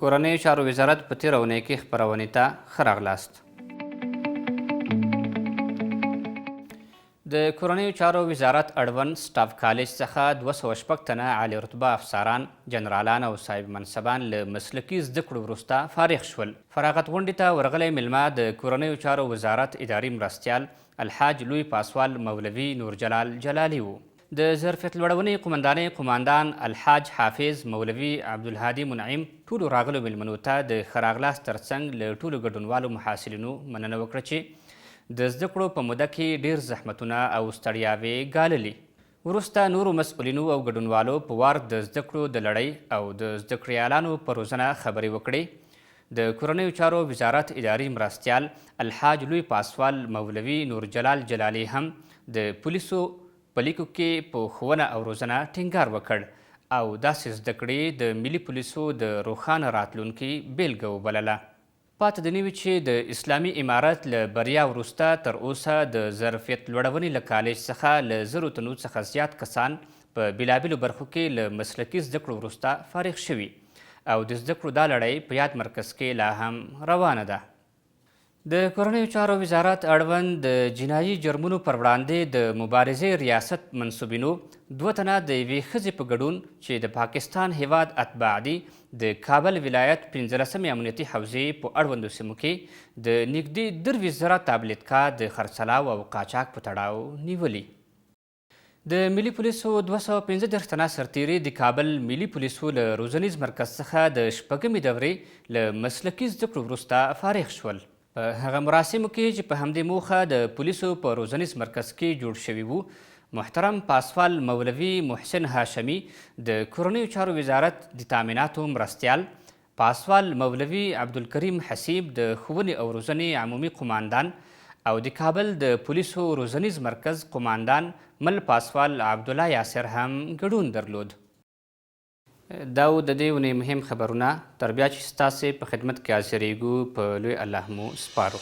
کورنیو چارو وزارت په تېره اونۍ کې خپرونې ته ښه راغلاست. د کورنیو چارو وزارت اړوند سټاف کالج څخه 206 تنه عالی رتبه افسران، جنرالان او صاحب منصبان له مسلکي زده کړو وروسته فارغ شول. فراغت غونډې ته ورغلی میلمه د کورنیو چارو وزارت اداري مرستیال الحاج لوی پاسوال مولوي نورجلال جلالي و. د ظرفیت لوړونې قمندانۍ قماندان الحاج حافظ مولوي عبدالهادي منعم ټولو راغلو میلمنو ته د ښه راغلاست ترڅنګ له ټولو ګډونوالو محصلینو مننه وکړه چې د زده کړو په موده کې ډېر زحمتونه او ستړیاوې ګاللي. وروسته نورو مسؤلینو او ګډونوالو په وار د زده کړو د لړۍ او د زده کړیالانو په روزنه خبرې وکړې. د کورنیو چارو وزارت اداري مرستیال الحاج لوی پاسوال مولوي نورجلال جلالي هم د پولیسو په لیکو کې په ښوونه او روزنه ټینګار وکړ او داسې زده کړې د ملي پولیسو د روښانه راتلونکي بیلګه وبلله. پاتې د نه وي چې د اسلامي امارت له بریا وروسته تر اوسه د ظرفیت لوړونې له کالج څخه له 1000 تنو څخه زیات کسان په بېلابېلو برخو کې له مسلکي زده کړو وروسته فارغ شوي او د زده کړو دا لړۍ په یاد مرکز کې لا هم روانه ده. د کورنیو چارو وزارت اړوند د جنایي جرمونو پر وړاندې د مبارزې ریاست منصوبینو 2 تنه د یوې ښځې په ګډون چې د پاکستان هیواد اتباع دي د کابل ولایت 15مې امنیتي حوزې په اړوندو سیمو کې د نږدې 23,000 تابلیتکا د خرڅلاو او قاچاق په تړاو نیولي. د ملي پولیسو 215 تنه سرتیري د کابل ملي پولیسو له روزنیز مرکز څخه د 6مې دورې له مسلکي زده کړو وروسته فارغ شول. په هغه مراسمو کې چې په همدې موخه د پولیسو په روزنیز مرکز کې جوړ شوي وو، محترم پاسوال مولوي محسن هاشمي د کورنیو چارو وزارت د تامیناتو مرستیال، پاسوال مولوي عبدالکریم حسیب د ښوونې او روزنې عمومي قماندان او د کابل د پولیسو روزنیز مرکز قماندان مل پاسوال عبدالله یاسر هم ګډون درلود. دا و د دې ونې مهم خبرونه. تر بیا چې ستاسې په خدمت کې حاضرېږو په لوی الله مو سپارو.